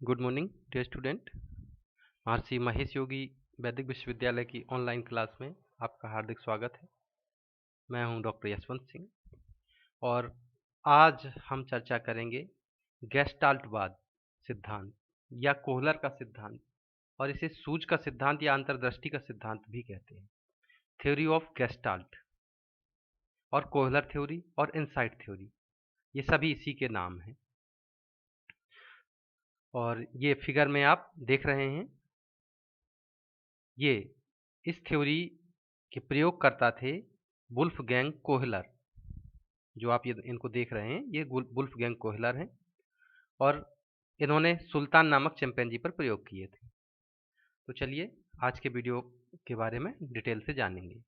Good morning dear student. महर्षि महेश योगी वैदिक विश्वविद्यालय की ऑनलाइन क्लास में आपका हार्दिक स्वागत है। मैं हूं डॉक्टर यशवंत सिंह और आज हम चर्चा करेंगे गेस्टाल्टवाद सिद्धांत या कोहलर का सिद्धांत, और इसे सूझ का सिद्धांत या अंतर्दृष्टि का सिद्धांत भी कहते हैं। थ्योरी ऑफ गेस्टाल्ट और कोहलर थ्योरी और इनसाइट थ्योरी, ये सभी इसी के नाम हैं। और ये फिगर में आप देख रहे हैं, ये इस थ्योरी के प्रयोगकर्ता थे वुल्फगैंग कोहलर। जो आप ये इनको देख रहे हैं, ये वुल्फगैंग कोहलर हैं और इन्होंने सुल्तान नामक चिंपैंजी पर प्रयोग किए थे। तो चलिए आज के वीडियो के बारे में डिटेल से जानेंगे।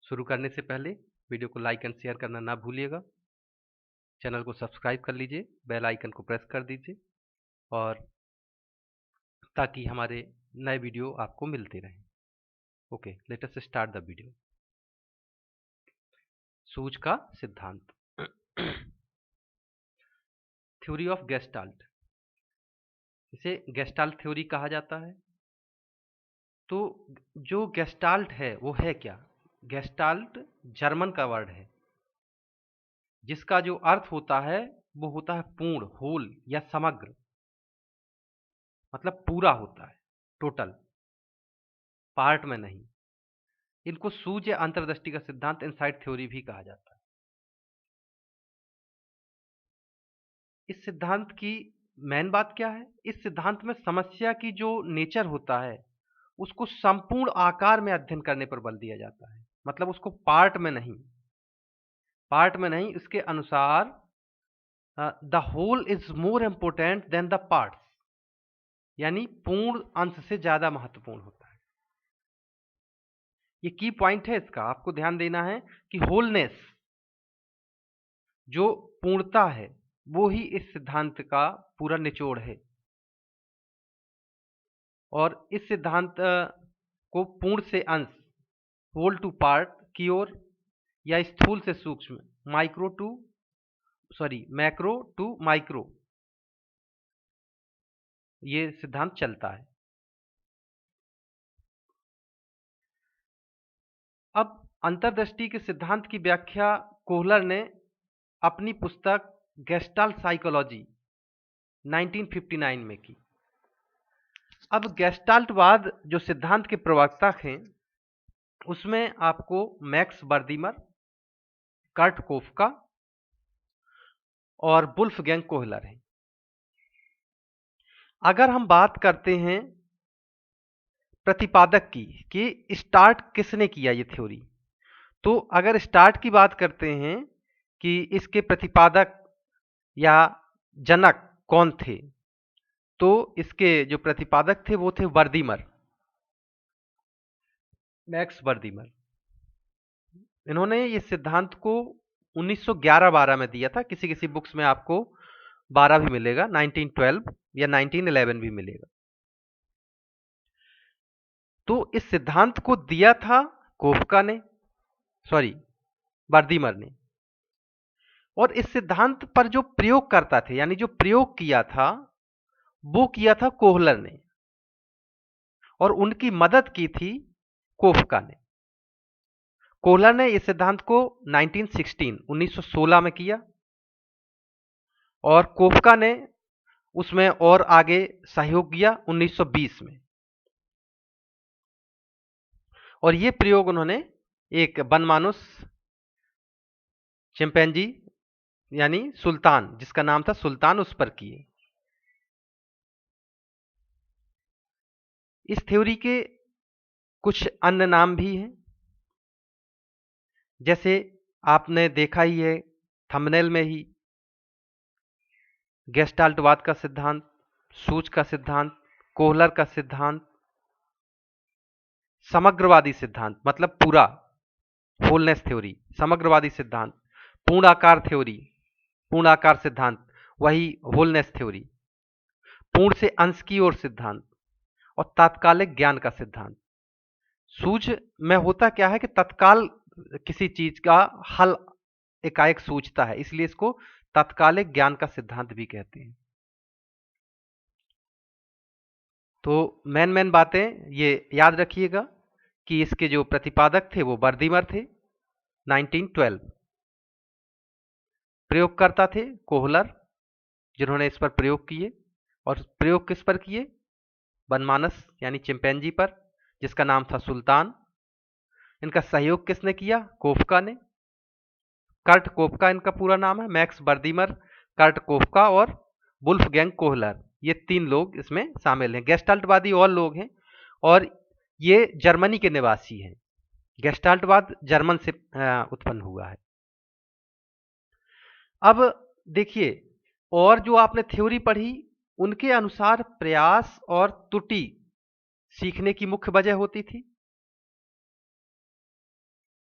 शुरू करने से पहले वीडियो को लाइक एंड शेयर करना ना भूलिएगा। चैनल को सब्सक्राइब कर लीजिए, बेल आइकन को प्रेस कर दीजिए, और ताकि हमारे नए वीडियो आपको मिलते रहें। Okay, let us start the video. सूझ का सिद्धांत थ्योरी ऑफ गेस्टाल्ट, इसे गेस्टाल्ट थ्योरी कहा जाता है। तो जो गेस्टाल्ट है वो है क्या? गेस्टाल्ट जर्मन का वर्ड है जिसका जो अर्थ होता है वो होता है पूर्ण, होल या समग्र, मतलब पूरा होता है, टोटल, पार्ट में नहीं। इनको सूझ या अंतर्दृष्टि का सिद्धांत, इनसाइट थ्योरी भी कहा जाता है। इस सिद्धांत की मेन बात क्या है? इस सिद्धांत में समस्या की जो नेचर होता है उसको संपूर्ण आकार में अध्ययन करने पर बल दिया जाता है, मतलब उसको पार्ट में नहीं, इसके अनुसार the whole is more important than the parts, यानी पूर्ण अंश से ज्यादा महत्वपूर्ण होता है। ये की पॉइंट है इसका, आपको ध्यान देना है कि होलनेस, जो पूर्णता है, वो ही इस सिद्धांत का पूरा निचोड़ है। और इस सिद्धांत को पूर्ण से अंश, होल टू पार्ट की ओर, या स्थूल से सूक्ष्म, मैक्रो टू माइक्रो, ये सिद्धांत चलता है। अब अंतर्दृष्टि के सिद्धांत की व्याख्या कोहलर ने अपनी पुस्तक गेस्टाल्ट साइकोलॉजी 1959 में की। अब गेस्टाल्टवाद जो सिद्धांत के प्रवक्ता हैं उसमें आपको मैक्स बर्दीमर, कर्ट कोफका और वुल्फगैंग कोहलर हैं। अगर हम बात करते हैं प्रतिपादक की कि स्टार्ट किसने किया ये थ्योरी, तो अगर स्टार्ट की बात करते हैं कि इसके प्रतिपादक या जनक कौन थे, तो इसके जो प्रतिपादक थे वो थे वर्दीमर, मैक्स वर्दीमर। इन्होंने ये सिद्धांत को 1911-12 में दिया था। किसी किसी बुक्स में आपको 12 भी मिलेगा, 1912 या 1911 भी मिलेगा। तो इस सिद्धांत को दिया था कोफका ने, वर्दीमर ने, और इस सिद्धांत पर जो प्रयोग करता थे, यानी जो प्रयोग किया था, वो किया था कोहलर ने, और उनकी मदद की थी कोफका ने। कोहलर ने इस सिद्धांत को 1916 में किया और कोफका ने उसमें और आगे सहयोग किया 1920 में। और ये प्रयोग उन्होंने एक बनमानुस चिंपैंजी यानी सुल्तान, जिसका नाम था सुल्तान, उस पर किए। इस थ्योरी के कुछ अन्य नाम भी हैं, जैसे आपने देखा ही है थंबनेल में ही, गेस्टाल्टवाद का सिद्धांत, सूझ का सिद्धांत, कोहलर का सिद्धांत, समग्रवादी सिद्धांत मतलब पूरा, होलनेस थ्योरी, समग्रवादी सिद्धांत, पूर्णाकार थ्योरी, पूर्णाकार सिद्धांत, वही होलनेस थ्योरी, पूर्ण से अंश की ओर सिद्धांत, और तात्कालिक ज्ञान का सिद्धांत। सूझ में होता क्या है कि तत्काल किसी चीज का हल एकाएक सूझता है, इसलिए इसको तात्कालिक ज्ञान का सिद्धांत भी कहते हैं। तो मेन बातें ये याद रखिएगा कि इसके जो प्रतिपादक थे वो बर्दीमर थे 1912। प्रयोगकर्ता थे कोहलर, जिन्होंने इस पर प्रयोग किए। और प्रयोग किस पर किए? बनमानस यानी चिंपैंजी पर, जिसका नाम था सुल्तान। इनका सहयोग किसने किया? कोफका ने। कर्ट कोफका इनका पूरा नाम है। मैक्स बर्दीमर, कर्ट कोफका और वुल्फगैंग कोहलर, ये 3 लोग इसमें शामिल हैं। गेस्टाल्टवादी और लोग हैं और ये जर्मनी के निवासी हैं। गेस्टाल्टवाद जर्मन से उत्पन्न हुआ है। अब देखिए, और जो आपने थ्योरी पढ़ी उनके अनुसार प्रयास और त्रुटि सीखने की मुख्य वजह होती थी,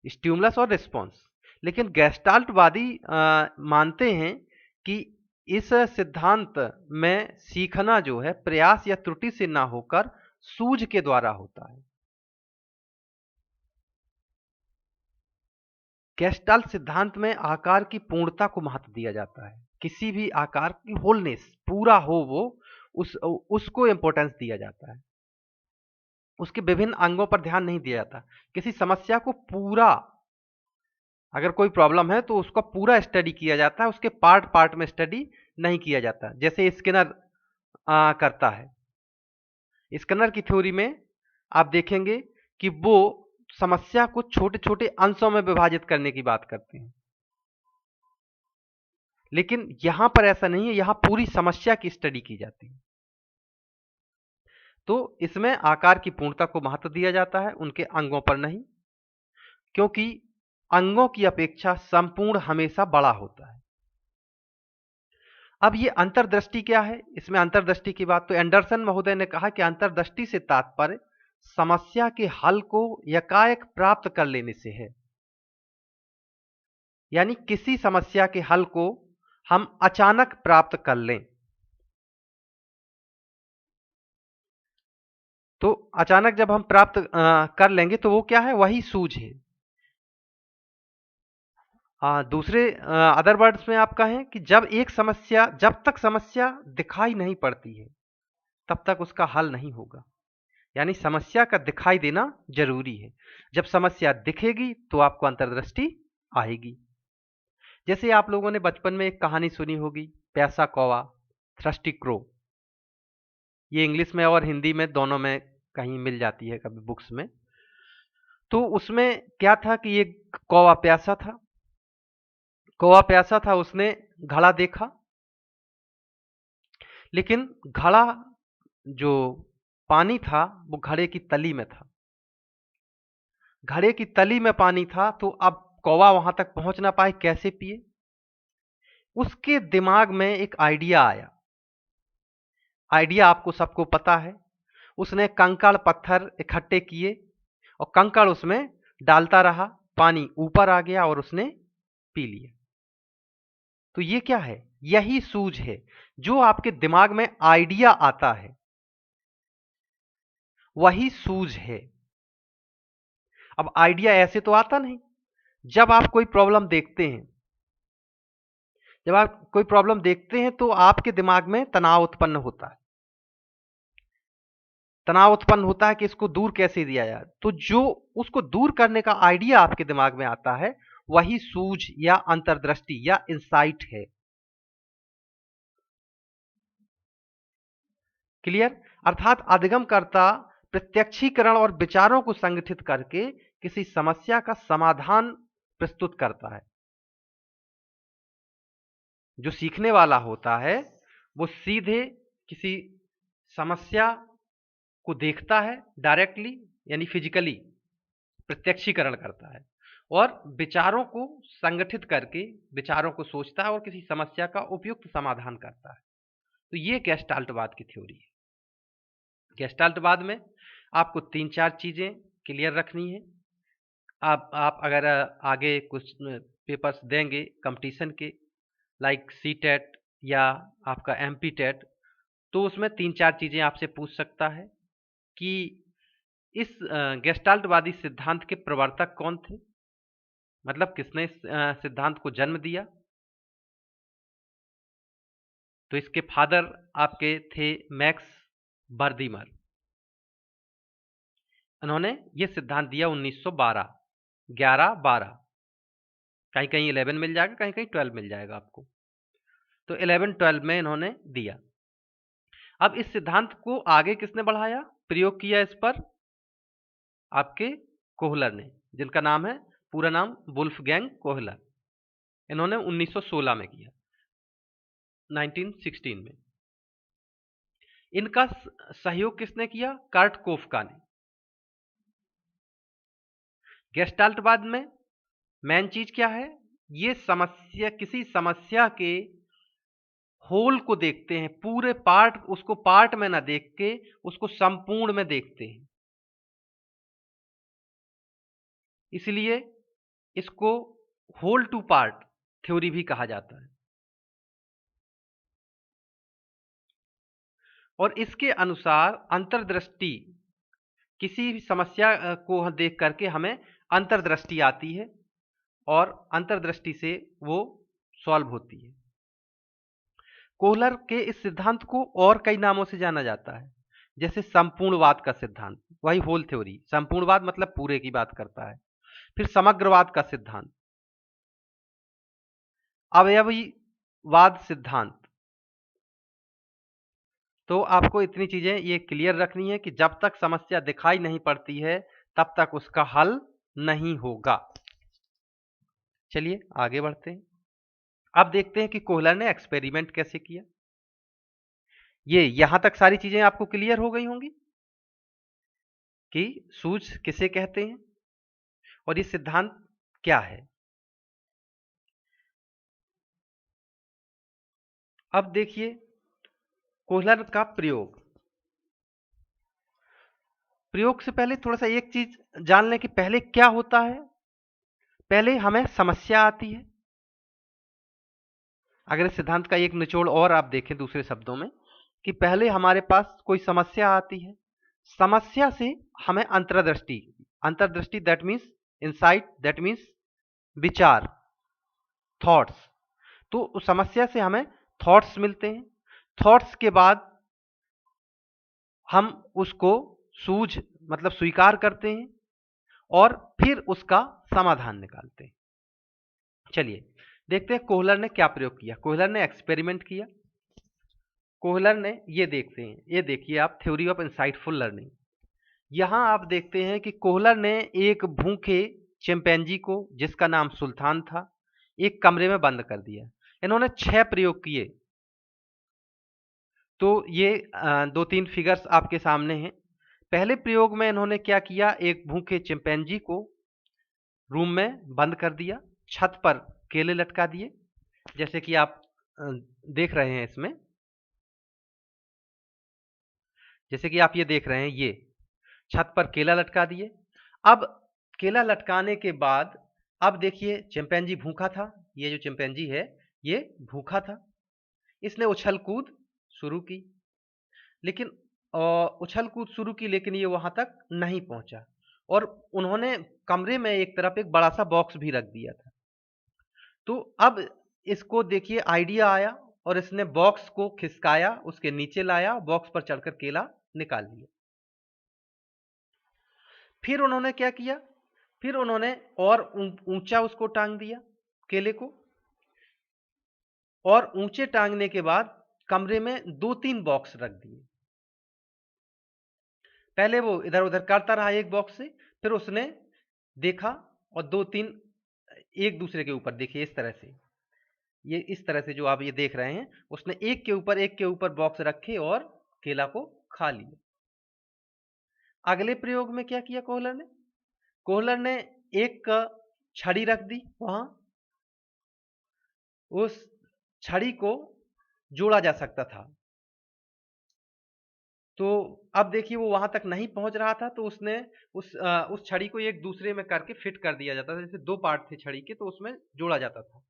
स्टिमुलस और रिस्पॉन्स। लेकिन गेस्टाल्टवादी मानते हैं कि इस सिद्धांत में सीखना जो है प्रयास या त्रुटि से ना होकर सूझ के द्वारा होता है। गेस्टाल्ट सिद्धांत में आकार की पूर्णता को महत्व दिया जाता है। किसी भी आकार की होलनेस पूरा हो, वो उसको इंपॉर्टेंस दिया जाता है। उसके विभिन्न अंगों पर ध्यान नहीं दिया जाता। किसी समस्या को पूरा, अगर कोई प्रॉब्लम है तो उसका पूरा स्टडी किया जाता है, उसके पार्ट पार्ट में स्टडी नहीं किया जाता, जैसे स्किनर करता है। स्किनर की थ्योरी में आप देखेंगे कि वो समस्या को छोटे छोटे अंशों में विभाजित करने की बात करते हैं, लेकिन यहां पर ऐसा नहीं है, यहां पूरी समस्या की स्टडी की जाती है। तो इसमें आकार की पूर्णता को महत्व दिया जाता है, उनके अंगों पर नहीं, क्योंकि अंगों की अपेक्षा संपूर्ण हमेशा बड़ा होता है। अब ये अंतर्दृष्टि क्या है? इसमें अंतर्दृष्टि की बात तो एंडरसन महोदय ने कहा कि अंतर्दृष्टि से तात्पर्य समस्या के हल को यकाएक प्राप्त कर लेने से है। यानी किसी समस्या के हल को हम अचानक प्राप्त कर लें, तो अचानक जब हम प्राप्त कर लेंगे तो वो क्या है? वही सूझ है। दूसरे अदर वर्ड्स में आप कहें कि जब तक समस्या दिखाई नहीं पड़ती है तब तक उसका हल नहीं होगा। यानी समस्या का दिखाई देना जरूरी है। जब समस्या दिखेगी तो आपको अंतर्दृष्टि आएगी। जैसे आप लोगों ने बचपन में एक कहानी सुनी होगी, प्यासा कौवा, थ्रस्टी क्रो। ये इंग्लिश में और हिंदी में दोनों में कहीं मिल जाती है कभी बुक्स में। तो उसमें क्या था कि एक कौवा प्यासा था। कौवा प्यासा था, उसने घड़ा देखा, लेकिन घड़ा जो पानी था वो घड़े की तली में था। घड़े की तली में पानी था, तो अब कौवा वहां तक पहुंच ना पाए, कैसे पिए? उसके दिमाग में एक आइडिया आया। आइडिया आपको सबको पता है। उसने कंकड़ पत्थर इकट्ठे किए और कंकड़ उसमें डालता रहा, पानी ऊपर आ गया और उसने पी लिया। तो ये क्या है? यही सूझ है। जो आपके दिमाग में आइडिया आता है वही सूझ है। अब आइडिया ऐसे तो आता नहीं। जब आप कोई प्रॉब्लम देखते हैं तो आपके दिमाग में तनाव उत्पन्न होता है। तनाव उत्पन्न होता है कि इसको दूर कैसे दिया जाए। तो जो उसको दूर करने का आइडिया आपके दिमाग में आता है वही सूझ या अंतर्दृष्टि या इंसाइट है। क्लियर? अर्थात अधिगमकर्ता प्रत्यक्षीकरण और विचारों को संगठित करके किसी समस्या का समाधान प्रस्तुत करता है। जो सीखने वाला होता है वो सीधे किसी समस्या को देखता है, डायरेक्टली यानी फिजिकली प्रत्यक्षीकरण करता है, और विचारों को संगठित करके विचारों को सोचता है और किसी समस्या का उपयुक्त समाधान करता है। तो ये गेस्टाल्टवाद की थ्योरी है। गेस्टाल्टवाद में आपको 3-4 चीजें क्लियर रखनी है। आप अगर आगे कुछ पेपर्स देंगे कंपटीशन के, लाइक सी टेट या आपका एमपी टेट, तो उसमें 3-4 चीजें आपसे पूछ सकता है कि इस गेस्टाल्टवादी सिद्धांत के प्रवर्तक कौन थे, मतलब किसने इस सिद्धांत को जन्म दिया। तो इसके फादर आपके थे मैक्स बर्दीमर। इन्होंने ये सिद्धांत दिया 1912, 11-12, कहीं कहीं 11 मिल जाएगा, कहीं कहीं 12 मिल जाएगा आपको। तो 11-12 में इन्होंने दिया। अब इस सिद्धांत को आगे किसने बढ़ाया, प्रयोग किया इस पर, आपके कोहलर ने, जिनका नाम है, पूरा नाम वुल्फगैंग कोहलर। इन्होंने 1916 में किया, 1916 में। इनका सहयोग किसने किया, कार्ट कोफका ने। गेस्टाल्टवाद में मेन चीज क्या है, ये समस्या, किसी समस्या के होल को देखते हैं, पूरे पार्ट, उसको पार्ट में ना देख के उसको संपूर्ण में देखते हैं, इसलिए इसको होल टू पार्ट थ्योरी भी कहा जाता है। और इसके अनुसार अंतर्दृष्टि, किसी भी समस्या को देख करके हमें अंतर्दृष्टि आती है और अंतर्दृष्टि से वो सॉल्व होती है। कोहलर के इस सिद्धांत को और कई नामों से जाना जाता है, जैसे संपूर्णवाद का सिद्धांत, वही होल थ्योरी, संपूर्णवाद मतलब पूरे की बात करता है। फिर समग्रवाद का सिद्धांत, अवयवीवाद सिद्धांत। तो आपको इतनी चीजें ये क्लियर रखनी है कि जब तक समस्या दिखाई नहीं पड़ती है तब तक उसका हल नहीं होगा। चलिए आगे बढ़ते हैं। अब देखते हैं कि कोहलर ने एक्सपेरिमेंट कैसे किया। ये यहां तक सारी चीजें आपको क्लियर हो गई होंगी कि सूझ किसे कहते हैं और ये सिद्धांत क्या है। अब देखिए कोहलर का प्रयोग। प्रयोग से पहले थोड़ा सा एक चीज जान लें कि पहले क्या होता है। पहले हमें समस्या आती है। अगर इस सिद्धांत का एक निचोड़ और आप देखें दूसरे शब्दों में, कि पहले हमारे पास कोई समस्या आती है, समस्या से हमें अंतर्दृष्टि, अंतर्दृष्टि that means insight, that means विचार, थॉट्स। तो उस समस्या से हमें थॉट्स मिलते हैं। थॉट्स के बाद हम उसको सूझ मतलब स्वीकार करते हैं और फिर उसका समाधान निकालते हैं। चलिए देखते हैं कोहलर ने क्या प्रयोग किया। कोहलर ने एक्सपेरिमेंट किया। कोहलर ने, ये देखते हैं, ये देखिए आप, थ्योरी ऑफ इंसाइटफुल लर्निंग। यहां आप देखते हैं कि कोहलर ने एक भूखे चिंपैंजी को, जिसका नाम सुल्तान था, एक कमरे में बंद कर दिया। इन्होंने 6 प्रयोग किए। तो ये 2-3 फिगर्स आपके सामने हैं। पहले प्रयोग में इन्होंने क्या किया, एक भूखे चिंपैंजी को रूम में बंद कर दिया, छत पर केले लटका दिए, जैसे कि आप देख रहे हैं इसमें, जैसे कि आप ये देख रहे हैं, ये छत पर केला लटका दिए। अब केला लटकाने के बाद अब देखिए चिंपैंजी भूखा था, ये जो चिंपैंजी है ये भूखा था। इसने उछल कूद शुरू की, लेकिन उछल कूद शुरू की, लेकिन ये वहां तक नहीं पहुंचा और उन्होंने कमरे में एक तरफ एक बड़ा सा बॉक्स भी रख दिया था। तो अब इसको देखिए आइडिया आया और इसने बॉक्स को खिसकाया, उसके नीचे लाया, बॉक्स पर चढ़कर केला निकाल लिया। फिर उन्होंने क्या किया, फिर उन्होंने और ऊंचा उसको टांग दिया केले को, और ऊंचे टांगने के बाद कमरे में 2-3 बॉक्स रख दिए। पहले वो इधर उधर करता रहा एक बॉक्स से, फिर उसने देखा और 2-3 एक दूसरे के ऊपर, देखिए इस तरह से, ये इस तरह से जो आप ये देख रहे हैं, उसने एक के ऊपर बॉक्स रखे और केला को खा लिया। अगले प्रयोग में क्या किया कोहलर ने, कोहलर ने एक छड़ी रख दी वहां, उस छड़ी को जोड़ा जा सकता था। तो अब देखिए वो वहां तक नहीं पहुंच रहा था, तो उसने उस छड़ी को एक दूसरे में करके फिट कर दिया जाता था, जैसे 2 पार्ट थे छड़ी के, तो उसमें जोड़ा जाता था।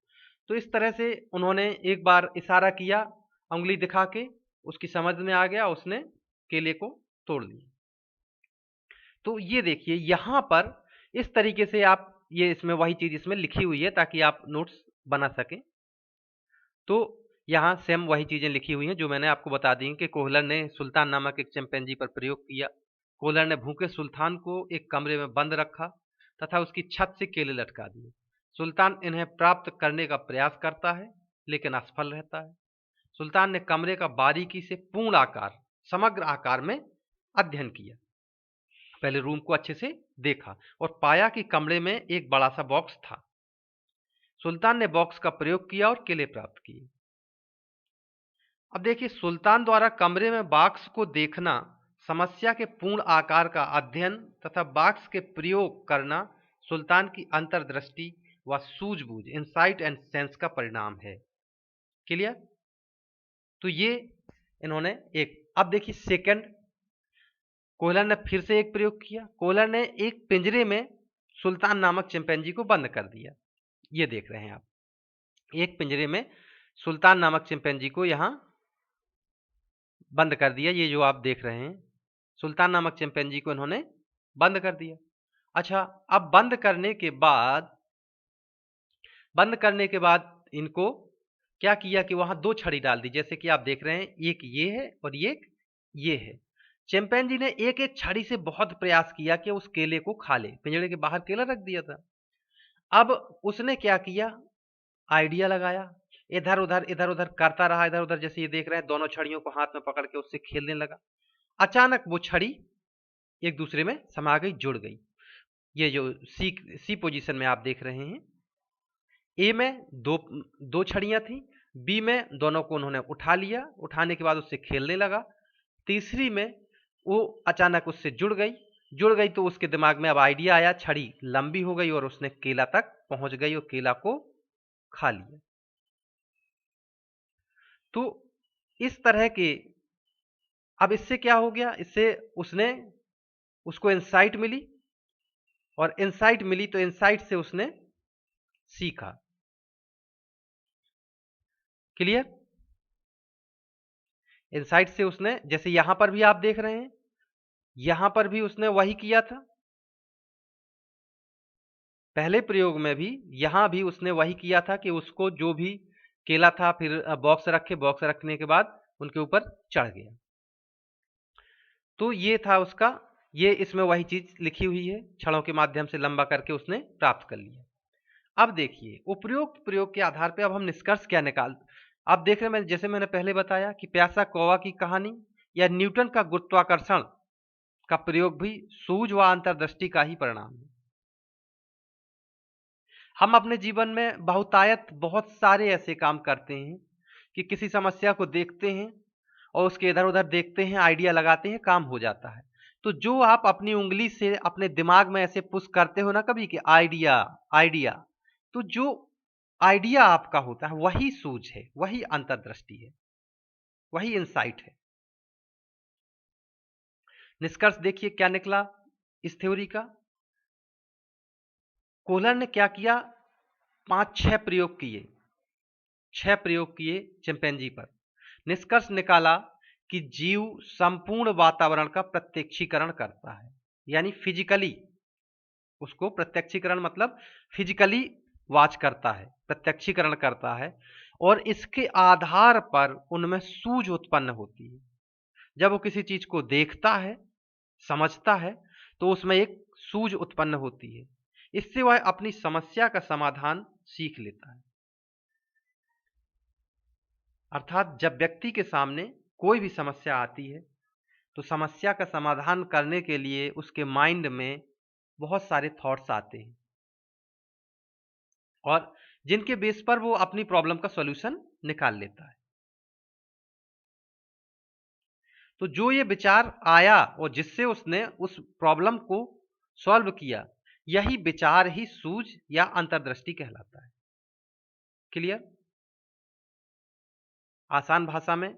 तो इस तरह से उन्होंने एक बार इशारा किया उंगली दिखा के, उसकी समझ में आ गया, उसने केले को तोड़ लिया। तो ये देखिए यहां पर इस तरीके से आप, ये इसमें वही चीज इसमें लिखी हुई है ताकि आप नोट्स बना सकें। तो यहाँ सेम वही चीजें लिखी हुई हैं जो मैंने आपको बता दी कि कोहलर ने सुल्तान नामक एक चिंपैंजी पर प्रयोग किया। कोहलर ने भूखे सुल्तान को एक कमरे में बंद रखा तथा उसकी छत से केले लटका दिए। सुल्तान इन्हें प्राप्त करने का प्रयास करता है लेकिन असफल रहता है। सुल्तान ने कमरे का बारीकी से पूर्ण आकार, समग्र आकार में अध्ययन किया। पहले रूम को अच्छे से देखा और पाया कि कमरे में एक बड़ा सा बॉक्स था। सुल्तान ने बॉक्स का प्रयोग किया और केले प्राप्त किए। अब देखिए, सुल्तान द्वारा कमरे में बॉक्स को देखना, समस्या के पूर्ण आकार का अध्ययन तथा बॉक्स के प्रयोग करना सुल्तान की अंतर्दृष्टि व सूझबूझ, इंसाइट एंड सेंस का परिणाम है। क्लियर? तो ये इन्होंने एक, अब देखिए सेकंड, कोहलर ने फिर से एक प्रयोग किया। कोहलर ने एक पिंजरे में सुल्तान नामक चिंपैंजी को बंद कर दिया। ये देख रहे हैं आप, एक पिंजरे में सुल्तान नामक चिंपैंजी को यहां बंद कर दिया। ये जो आप देख रहे हैं, सुल्तान नामक चिंपैंजी को इन्होंने बंद कर दिया। अच्छा, अब बंद करने के बाद इनको क्या किया कि वहां दो छड़ी डाल दी, जैसे कि आप देख रहे हैं, एक ये है और एक ये है। चिंपैंजी ने एक एक छड़ी से बहुत प्रयास किया कि उस केले को खा ले। पिंजरे के बाहर केला रख दिया था। अब उसने क्या किया, आइडिया लगाया, इधर उधर करता रहा, इधर उधर, जैसे ये देख रहे हैं, दोनों छड़ियों को हाथ में पकड़ के उससे खेलने लगा। अचानक वो छड़ी एक दूसरे में समा गई, जुड़ गई। ये जो सी पोजीशन में आप देख रहे हैं, ए में दो छड़ियां थी, बी में दोनों को उन्होंने उठा लिया, उठाने के बाद उससे खेलने लगा। तीसरी में वो अचानक उससे जुड़ गई तो उसके दिमाग में अब आइडिया आया, छड़ी लंबी हो गई और उसने केला तक पहुंच गई और केला को खा लिया। तो इस तरह के, अब इससे क्या हो गया, इससे उसको इंसाइट मिली, और इंसाइट मिली तो इंसाइट से उसने सीखा। क्लियर? इंसाइट से उसने, जैसे यहां पर भी आप देख रहे हैं, यहां पर भी उसने वही किया था। पहले प्रयोग में भी यहां भी उसने वही किया था कि उसको जो भी केला था, फिर बॉक्स रखने के बाद उनके ऊपर चढ़ गया। तो ये था उसका, ये इसमें वही चीज लिखी हुई है, छड़ों के माध्यम से लंबा करके उसने प्राप्त कर लिया। अब देखिए, उपरोक्त प्रयोग के आधार पर अब हम निष्कर्ष क्या निकाल, आप देख रहे हैं, जैसे मैंने पहले बताया कि प्यासा कौवा की कहानी या न्यूटन का गुरुत्वाकर्षण का प्रयोग भी सूझ व अंतर्दृष्टि का ही परिणाम है। हम अपने जीवन में बहुतायत बहुत सारे ऐसे काम करते हैं कि किसी समस्या को देखते हैं और उसके इधर उधर देखते हैं, आइडिया लगाते हैं, काम हो जाता है। तो जो आप अपनी उंगली से अपने दिमाग में ऐसे पुश करते हो ना कभी कि आइडिया आइडिया, तो जो आइडिया आपका होता है वही सूझ है, वही अंतर्दृष्टि है, वही इंसाइट है। निष्कर्ष देखिए क्या निकला इस थ्योरी का। कोहलर ने क्या किया, 5-6 प्रयोग किए चिंपैंजी पर। निष्कर्ष निकाला कि जीव संपूर्ण वातावरण का प्रत्यक्षीकरण करता है, यानी फिजिकली उसको, प्रत्यक्षीकरण मतलब फिजिकली वॉच करता है, प्रत्यक्षीकरण करता है, और इसके आधार पर उनमें सूझ उत्पन्न होती है। जब वो किसी चीज को देखता है, समझता है, तो उसमें एक सूझ उत्पन्न होती है। इससे वह अपनी समस्या का समाधान सीख लेता है। अर्थात जब व्यक्ति के सामने कोई भी समस्या आती है तो समस्या का समाधान करने के लिए उसके माइंड में बहुत सारे थॉट्स आते हैं, और जिनके बेस पर वो अपनी प्रॉब्लम का सॉल्यूशन निकाल लेता है। तो जो ये विचार आया और जिससे उसने उस प्रॉब्लम को सॉल्व किया, यही विचार ही सूझ या अंतर्दृष्टि कहलाता है। क्लियर? आसान भाषा में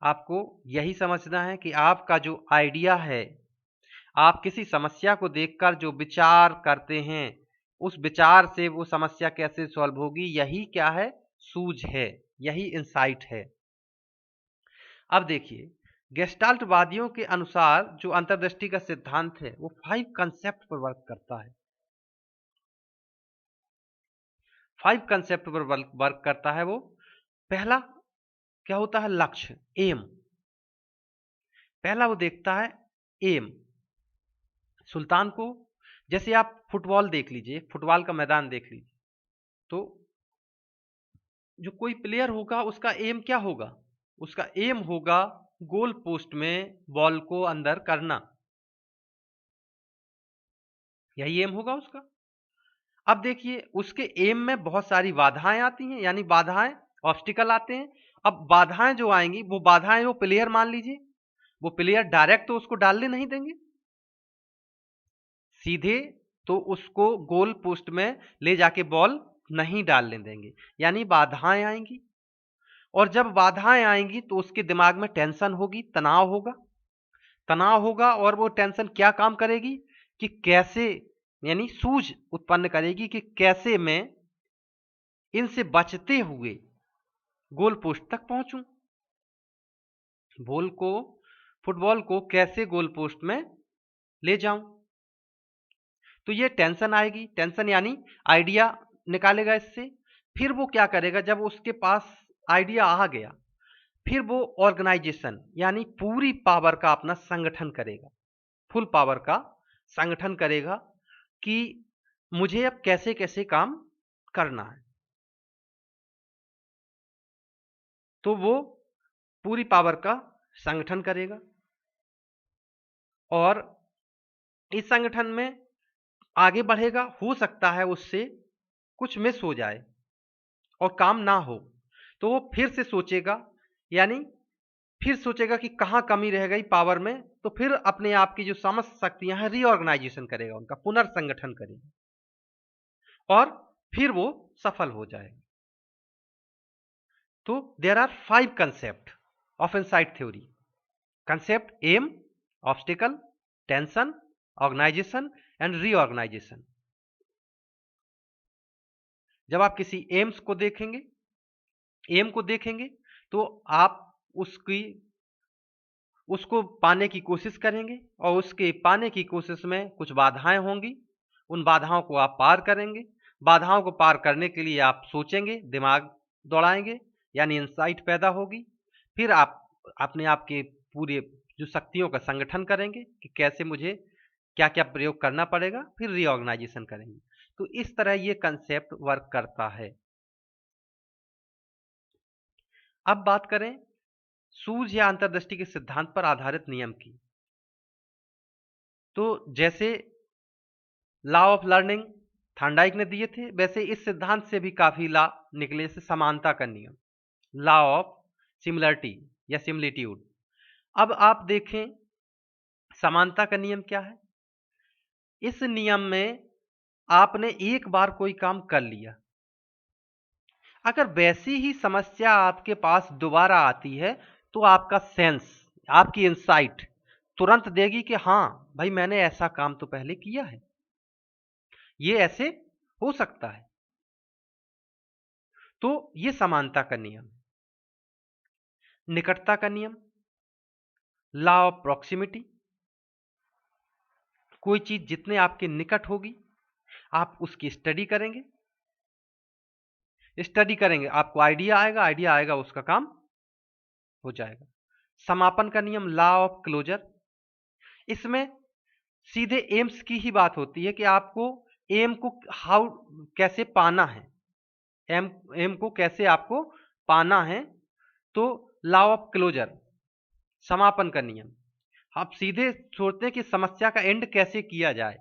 आपको यही समझना है कि आपका जो आइडिया है, आप किसी समस्या को देखकर जो विचार करते हैं, उस विचार से वो समस्या कैसे सॉल्व होगी, यही क्या है, सूझ है, यही इंसाइट है। अब देखिए, गेस्टाल्टवादियों के अनुसार जो अंतर्दृष्टि का सिद्धांत है वो 5 कंसेप्ट पर वर्क करता है। 5 कंसेप्ट पर वर्क करता है वो। पहला क्या होता है, लक्ष्य, एम। पहला वो देखता है एम। सुल्तान को, जैसे आप फुटबॉल देख लीजिए, फुटबॉल का मैदान देख लीजिए, तो जो कोई प्लेयर होगा उसका एम क्या होगा? उसका एम होगा गोल पोस्ट में बॉल को अंदर करना, यही एम होगा उसका। अब देखिए उसके एम में बहुत सारी बाधाएं आती हैं, यानी बाधाएं, ऑब्स्टिकल आते हैं। अब बाधाएं जो आएंगी, वो बाधाएं वो प्लेयर, मान लीजिए वो प्लेयर डायरेक्ट तो उसको डालने नहीं देंगे सीधे, तो उसको गोल पोस्ट में ले जाके बॉल नहीं डालने देंगे, यानी बाधाएं आएंगी। और जब बाधाएं आएंगी तो उसके दिमाग में टेंशन होगी, तनाव होगा, तनाव होगा। और वो टेंशन क्या काम करेगी कि कैसे, यानी सूझ उत्पन्न करेगी कि कैसे मैं इनसे बचते हुए गोल पोस्ट तक पहुंचूं, बॉल को, फुटबॉल को कैसे गोल पोस्ट में ले जाऊं। तो ये टेंशन आएगी, टेंशन यानी आइडिया निकालेगा इससे। फिर वो क्या करेगा, जब उसके पास आइडिया आ गया, फिर वो ऑर्गेनाइजेशन यानी पूरी पावर का अपना संगठन करेगा, फुल पावर का संगठन करेगा कि मुझे अब कैसे कैसे काम करना है। तो वो पूरी पावर का संगठन करेगा और इस संगठन में आगे बढ़ेगा। हो सकता है उससे कुछ मिस हो जाए और काम ना हो, तो वो फिर से सोचेगा, यानी फिर सोचेगा कि कहाँ कमी रह गई पावर में, तो फिर अपने आप की जो समस्त शक्तियां हैं रीऑर्गेनाइजेशन करेगा, उनका पुनर्संगठन करेगा और फिर वो सफल हो जाएगा। तो there are 5 concept of insight theory. Concept um, obstacle, tension, organization and reorganization. जब आप किसी एम्स को देखेंगे, एम को देखेंगे, तो आप उसकी उसको पाने की कोशिश करेंगे और उसके पाने की कोशिश में कुछ बाधाएं होंगी, उन बाधाओं को आप पार करेंगे। बाधाओं को पार करने के लिए आप सोचेंगे, दिमाग दौड़ाएंगे, यानी इंसाइट पैदा होगी। फिर आप अपने आप के पूरे जो शक्तियों का संगठन करेंगे कि कैसे मुझे क्या क्या प्रयोग करना पड़ेगा, फिर रीऑर्गेनाइजेशन करेंगे। तो इस तरह ये कंसेप्ट वर्क करता है। अब बात करें सूझ या अंतर्दृष्टि के सिद्धांत पर आधारित नियम की, तो जैसे लॉ ऑफ लर्निंग थॉर्नडाइक ने दिए थे, वैसे इस सिद्धांत से भी काफी लॉ निकले, से समानता का नियम, लॉ ऑफ सिमिलरिटी या सिमिलिट्यूड। अब आप देखें समानता का नियम क्या है। इस नियम में आपने एक बार कोई काम कर लिया, अगर वैसी ही समस्या आपके पास दोबारा आती है, तो आपका सेंस, आपकी इंसाइट तुरंत देगी कि हाँ भाई, मैंने ऐसा काम तो पहले किया है, ये ऐसे हो सकता है। तो ये समानता का नियम। निकटता का नियम, लॉ ऑफ प्रॉक्सिमिटी। कोई चीज जितने आपके निकट होगी, आप उसकी स्टडी करेंगे, स्टडी करेंगे, आपको आइडिया आएगा, आइडिया आएगा, उसका काम हो जाएगा। समापन का नियम, लॉ ऑफ क्लोजर। इसमें सीधे एम्स की ही बात होती है कि आपको एम को हाउ, कैसे पाना है, एम एम को कैसे आपको पाना है। तो लॉ ऑफ क्लोजर, समापन का नियम। आप सीधे सोचते हैं कि समस्या का एंड कैसे किया जाए।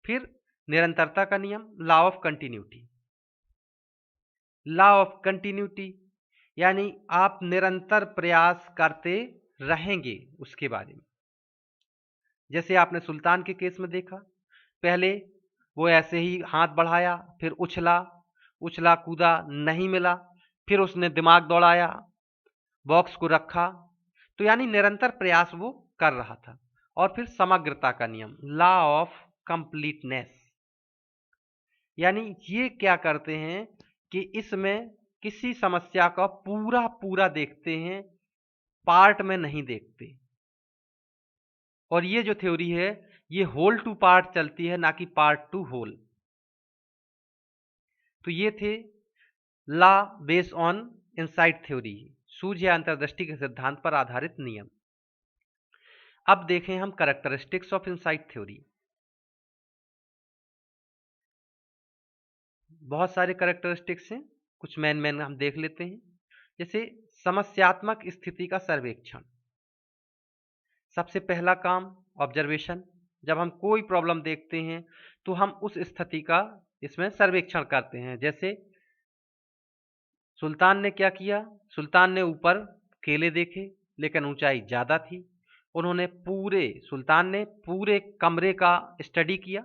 फिर निरंतरता का नियम, law of continuity. Law of continuity यानी आप निरंतर प्रयास करते रहेंगे उसके बारे में। जैसे आपने सुल्तान के केस में देखा, पहले वो ऐसे ही हाथ बढ़ाया, फिर उछला, उछला कूदा, नहीं मिला, फिर उसने दिमाग दौड़ाया, बॉक्स को रखा, तो यानी निरंतर प्रयास वो कर रहा था। और फिर समग्रता का नियम, लॉ ऑफ कंप्लीटनेस, यानी ये क्या करते हैं कि इसमें किसी समस्या का पूरा पूरा देखते हैं, पार्ट में नहीं देखते। और ये जो थ्योरी है, ये होल टू पार्ट चलती है, ना कि पार्ट टू होल। तो ये थे law based on insight theory, सूझ या अंतर्दृष्टि के सिद्धांत पर आधारित नियम। अब देखें हम कैरेक्टरिस्टिक्स ऑफ इनसाइट थ्योरी। बहुत सारे कैरेक्टरिस्टिक्स हैं, कुछ मेन हम देख लेते हैं। जैसे समस्यात्मक स्थिति का सर्वेक्षण। सबसे पहला काम ऑब्जर्वेशन। जब हम कोई प्रॉब्लम देखते हैं तो हम उस स्थिति का इसमें सर्वेक्षण करते हैं। जैसे सुल्तान ने क्या किया, सुल्तान ने ऊपर केले देखे लेकिन ऊंचाई ज्यादा थी। सुल्तान ने पूरे कमरे का स्टडी किया,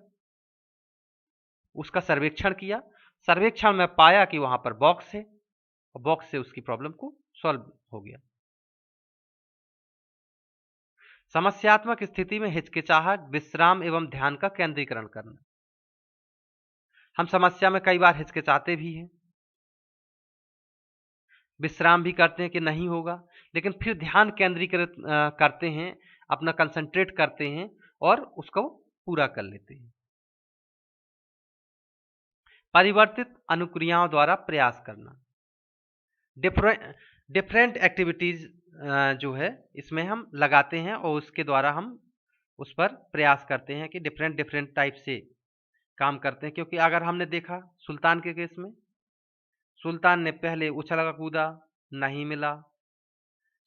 उसका सर्वेक्षण किया। सर्वेक्षण में पाया कि वहां पर बॉक्स है और बॉक्स से उसकी प्रॉब्लम को सॉल्व हो गया। समस्यात्मक स्थिति में हिचकिचाहट, विश्राम एवं ध्यान का केंद्रीकरण करना। हम समस्या में कई बार हिचकिचाते भी हैं, विश्राम भी करते हैं कि नहीं होगा, लेकिन फिर ध्यान केंद्रीकृत करते हैं, अपना कंसंट्रेट करते हैं और उसको पूरा कर लेते हैं। परिवर्तित अनुक्रियाओं द्वारा प्रयास करना। डिफरेंट एक्टिविटीज जो है इसमें हम लगाते हैं और उसके द्वारा हम उस पर प्रयास करते हैं कि डिफरेंट टाइप से काम करते हैं। क्योंकि अगर हमने देखा सुल्तान के केस में, सुल्तान ने पहले उछला कूदा, नहीं मिला।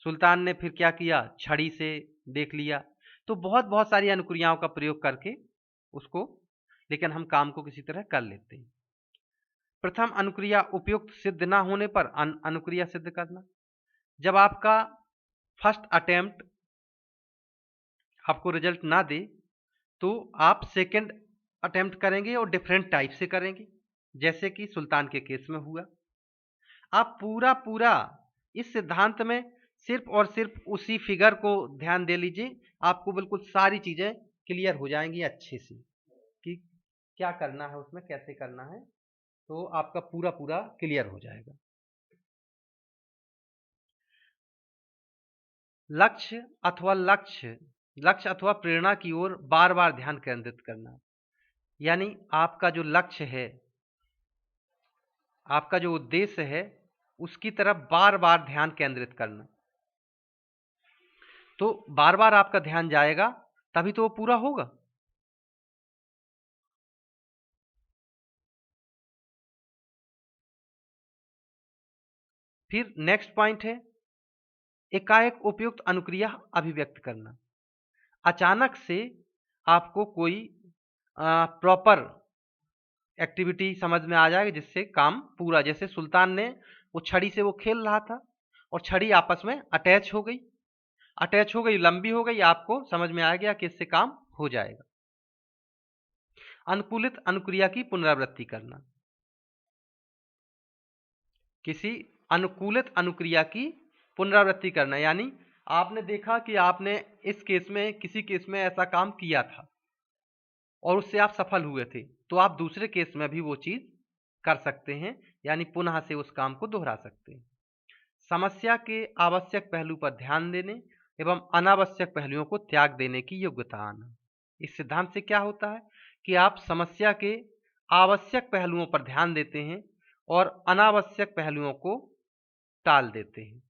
सुल्तान ने फिर क्या किया, छड़ी से देख लिया। तो बहुत सारी अनुक्रियाओं का प्रयोग करके उसको, लेकिन हम काम को किसी तरह कर लेते हैं। प्रथम अनुक्रिया उपयुक्त सिद्ध ना होने पर अनुक्रिया सिद्ध करना। जब आपका फर्स्ट अटेम्प्ट आपको रिजल्ट ना दे तो आप सेकंड अटेम्प्ट करेंगे और डिफरेंट टाइप से करेंगे, जैसे कि सुल्तान के केस में हुआ। आप पूरा इस सिद्धांत में सिर्फ और सिर्फ उसी फिगर को ध्यान दे लीजिए, आपको बिल्कुल सारी चीजें क्लियर हो जाएंगी अच्छे से कि क्या करना है, उसमें कैसे करना है, तो आपका पूरा क्लियर हो जाएगा। लक्ष्य अथवा प्रेरणा की ओर बार बार ध्यान केंद्रित करना। यानी आपका जो लक्ष्य है, आपका जो उद्देश्य है, उसकी तरफ बार बार ध्यान केंद्रित करना। तो बार बार आपका ध्यान जाएगा तभी तो वो पूरा होगा। फिर नेक्स्ट पॉइंट है एकाएक उपयुक्त अनुक्रिया अभिव्यक्त करना। अचानक से आपको कोई प्रॉपर एक्टिविटी समझ में आ जाएगी जिससे काम पूरा, जैसे सुल्तान ने वो छड़ी से वो खेल रहा था और छड़ी आपस में अटैच हो गई, लंबी हो गई, आपको समझ में आ गया कि इससे काम हो जाएगा। अनुकूलित अनुक्रिया की पुनरावृत्ति करना। किसी अनुकूलित अनुक्रिया की पुनरावृत्ति करना, यानी आपने देखा कि आपने इस केस में, किसी केस में ऐसा काम किया था और उससे आप सफल हुए थे, तो आप दूसरे केस में भी वो चीज कर सकते हैं, यानी पुनः से उस काम को दोहरा सकते हैं। समस्या के आवश्यक पहलू पर ध्यान देने एवं अनावश्यक पहलुओं को त्याग देने की योग्यता आना। इस सिद्धांत से क्या होता है कि आप समस्या के आवश्यक पहलुओं पर ध्यान देते हैं और अनावश्यक पहलुओं को टाल देते हैं।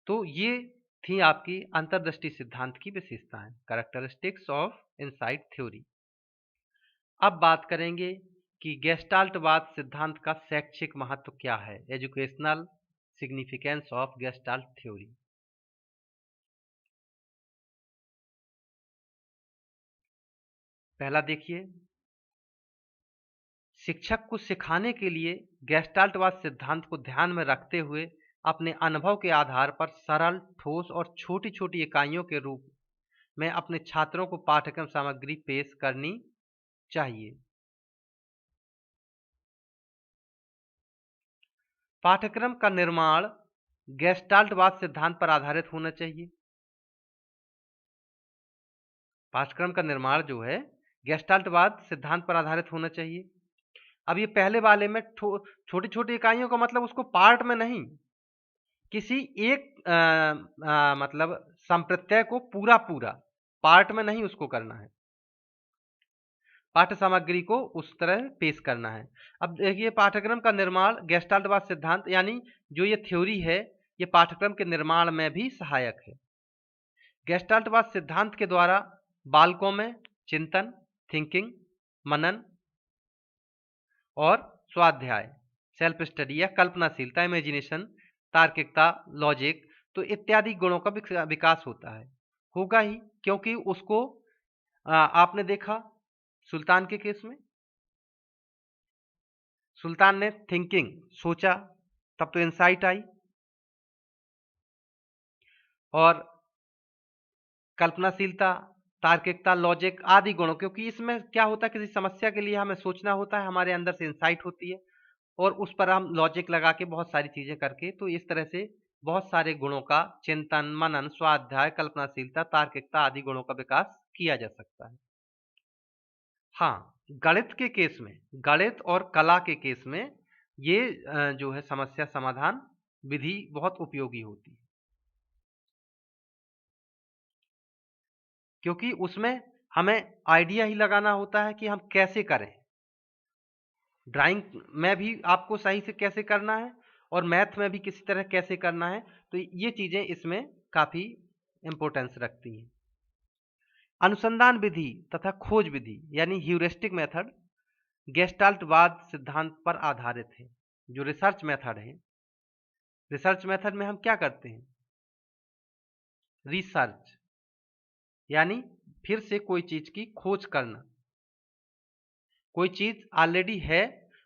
तो ये थी आपकी अंतर्दृष्टि सिद्धांत की विशेषताएं, कैरेक्टरिस्टिक्स ऑफ इनसाइट थ्योरी। अब बात करेंगे कि गेस्टाल्टवाद सिद्धांत का शैक्षिक महत्व क्या है, educational significance of gestalt theory. पहला देखिए, शिक्षक को सिखाने के लिए गेस्टाल्टवाद सिद्धांत को ध्यान में रखते हुए अपने अनुभव के आधार पर सरल, ठोस और छोटी छोटी इकाइयों के रूप में अपने छात्रों को पाठ्यक्रम सामग्री पेश करनी चाहिए। पाठ्यक्रम का निर्माण गेस्टाल्टवाद सिद्धांत पर आधारित होना चाहिए। पाठ्यक्रम का निर्माण जो है गेस्टाल्टवाद सिद्धांत पर आधारित होना चाहिए। अब ये पहले वाले में छोटी छोटी इकाइयों का मतलब उसको पार्ट में नहीं, किसी एक मतलब संप्रत्यय को पूरा पार्ट में नहीं उसको करना है, पाठ्य सामग्री को उस तरह पेश करना है। अब देखिए, पाठ्यक्रम का निर्माण गेस्टाल्टवाद सिद्धांत, यानी जो ये थ्योरी है ये पाठ्यक्रम के निर्माण में भी सहायक है। गेस्टाल्टवाद सिद्धांत के द्वारा बालकों में चिंतन, थिंकिंग, मनन और स्वाध्याय, सेल्फ स्टडी या कल्पनाशीलता, इमेजिनेशन, तार्किकता, लॉजिक तो इत्यादि गुणों का विकास होता है। होगा ही, क्योंकि उसको आपने देखा सुल्तान के केस में, सुल्तान ने थिंकिंग सोचा, तब तो इंसाइट आई, और कल्पनाशीलता, तार्किकता, लॉजिक आदि गुणों, क्योंकि इसमें क्या होता है, किसी समस्या के लिए हमें सोचना होता है, हमारे अंदर से इंसाइट होती है और उस पर हम लॉजिक लगा के बहुत सारी चीजें करके, तो इस तरह से बहुत सारे गुणों का चिंतन, मनन, स्वाध्याय, कल्पनाशीलता, तार्किकता आदि गुणों का विकास किया जा सकता है। हाँ, गणित के केस में, गणित और कला के केस में ये जो है समस्या समाधान विधि बहुत उपयोगी होती है, क्योंकि उसमें हमें आइडिया ही लगाना होता है कि हम कैसे करें। ड्राइंग में भी आपको सही से कैसे करना है और मैथ में भी किसी तरह कैसे करना है, तो ये चीजें इसमें काफी इंपॉर्टेंस रखती हैं। अनुसंधान विधि तथा खोज विधि यानी ह्यूरिस्टिक मेथड गेस्टाल्टवाद सिद्धांत पर आधारित है। जो रिसर्च मेथड है, रिसर्च मेथड में हम क्या करते हैं, रिसर्च यानी फिर से कोई चीज की खोज करना, कोई चीज ऑलरेडी है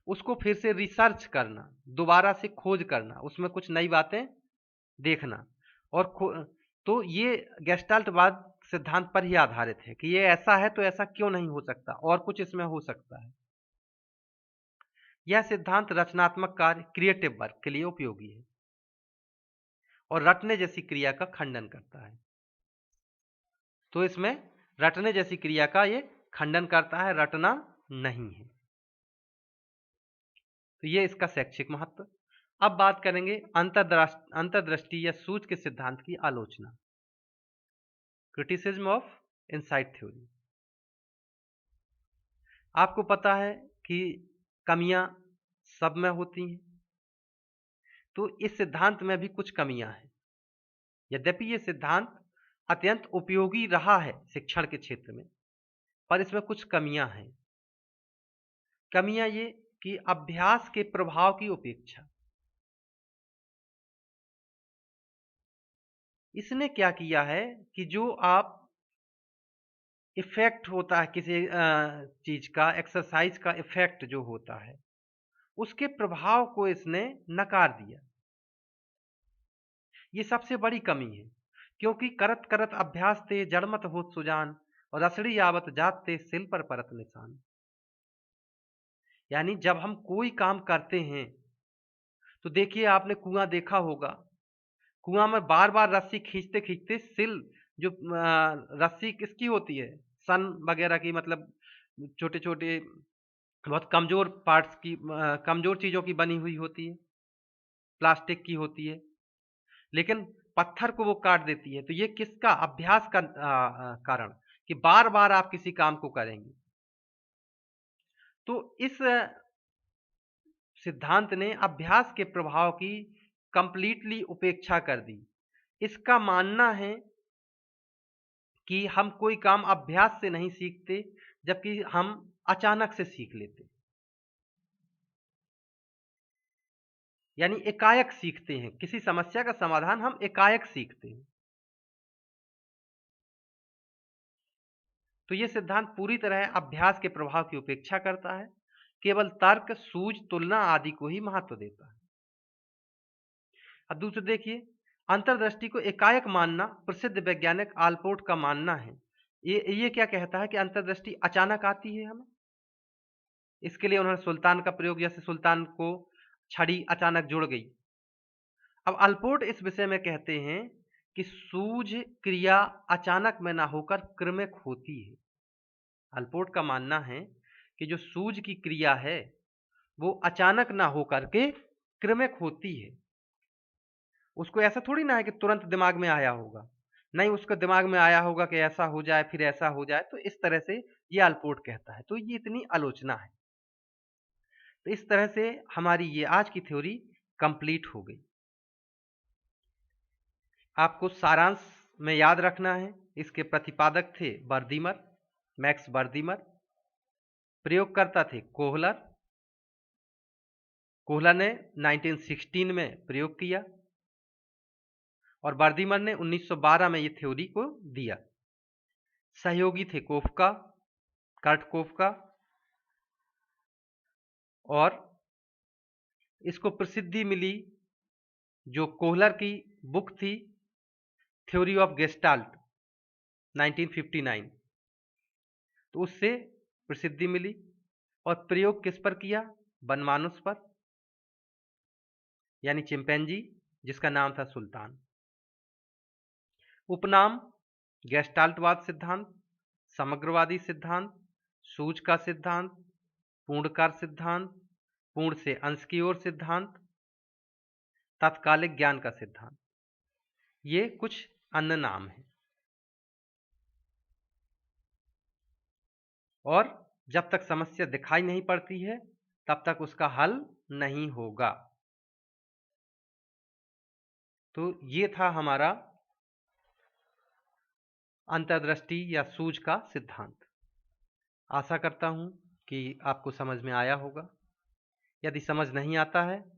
उसको फिर से रिसर्च करना, दोबारा से खोज करना, उसमें कुछ नई बातें देखना, और तो ये गेस्टाल्टवाद सिद्धांत पर ही आधारित है कि ये ऐसा है तो ऐसा क्यों नहीं हो सकता, और कुछ इसमें हो सकता है। यह सिद्धांत रचनात्मक कार्य, क्रिएटिव वर्क के लिए उपयोगी है और रटने जैसी क्रिया का खंडन करता है। तो इसमें रटने जैसी क्रिया का ये खंडन करता है, रटना नहीं है। तो ये इसका शैक्षिक महत्व। अब बात करेंगे अंतर्दृष्टि या सूझ के सिद्धांत की आलोचना, क्रिटिसिज्म ऑफ इनसाइट थ्योरी। आपको पता है कि कमियां सब में होती हैं, तो इस सिद्धांत में भी कुछ कमियां हैं। यद्यपि ये सिद्धांत अत्यंत उपयोगी रहा है शिक्षण के क्षेत्र में, पर इसमें कुछ कमियां हैं। कमियां ये कि अभ्यास के प्रभाव की उपेक्षा। इसने क्या किया है कि जो आप इफेक्ट होता है किसी चीज का, एक्सरसाइज का इफेक्ट जो होता है, उसके प्रभाव को इसने नकार दिया। ये सबसे बड़ी कमी है, क्योंकि करत करत अभ्यास ते जड़मत होत सुजान और असड़ी आवत जात ते सिल पर परत निशान। यानी जब हम कोई काम करते हैं तो देखिए, आपने कुआं देखा होगा, कुआं में बार बार रस्सी खींचते खींचते सिल जो रस्सी किसकी होती है, सन वगैरह की, मतलब छोटे छोटे बहुत कमजोर पार्ट्स की, कमजोर चीजों की बनी हुई होती है, प्लास्टिक की होती है, लेकिन पत्थर को वो काट देती है। तो ये किसका अभ्यास का कारण, कि बार बार आप किसी काम को करेंगे। तो इस सिद्धांत ने अभ्यास के प्रभाव की कंप्लीटली उपेक्षा कर दी। इसका मानना है कि हम कोई काम अभ्यास से नहीं सीखते, जबकि हम अचानक से सीख लेते, यानी एकाएक सीखते हैं। किसी समस्या का समाधान हम एकाएक सीखते हैं। तो यह सिद्धांत पूरी तरह अभ्यास के प्रभाव की उपेक्षा करता है, केवल तर्क, सूझ, तुलना आदि को ही महत्व देता है। अब दूसरे देखिए, अंतर्दृष्टि को एकाएक मानना। प्रसिद्ध वैज्ञानिक आलपोर्ट का मानना है, ये क्या कहता है कि अंतर्दृष्टि अचानक आती है हमें। इसके लिए उन्होंने सुल्तान का प्रयोग, जैसे सुल्तान को छड़ी अचानक जुड़ गई। अब अल्पोर्ट इस विषय में कहते हैं कि सूझ क्रिया अचानक में ना होकर क्रमिक होती है। अल्पोर्ट का मानना है कि जो सूझ की क्रिया है वो अचानक ना होकर के क्रमिक होती है। उसको ऐसा थोड़ी ना है कि तुरंत दिमाग में आया होगा, नहीं, उसको दिमाग में आया होगा कि ऐसा हो जाए फिर ऐसा हो जाए। तो इस तरह से ये अल्पोर्ट कहता है। तो ये इतनी आलोचना है। तो इस तरह से हमारी ये आज की थ्योरी कंप्लीट हो गई। आपको सारांश में याद रखना है, इसके प्रतिपादक थे बर्दीमर, मैक्स बर्दीमर। प्रयोगकर्ता थे कोहलर। कोहलर ने 1916 में प्रयोग किया और बर्दीमर ने 1912 में ये थ्योरी को दिया। सहयोगी थे कोफ्का, कर्ट कोफ्का, और इसको प्रसिद्धि मिली जो कोहलर की बुक थी थ्योरी ऑफ गेस्टाल्ट 1959, तो उससे प्रसिद्धि मिली। और प्रयोग किस पर किया? वनमानुष पर, यानी चिंपैंजी, जिसका नाम था सुल्तान। उपनाम गेस्टाल्टवाद सिद्धांत, समग्रवादी सिद्धांत, सूझ का सिद्धांत, पूर्णकार सिद्धांत, पूर्ण से अंश की ओर सिद्धांत, तात्कालिक ज्ञान का सिद्धांत, ये कुछ अन्य नाम हैं। और जब तक समस्या दिखाई नहीं पड़ती है तब तक उसका हल नहीं होगा। तो ये था हमारा अंतर्दृष्टि या सूझ का सिद्धांत। आशा करता हूं कि आपको समझ में आया होगा। यदि समझ नहीं आता है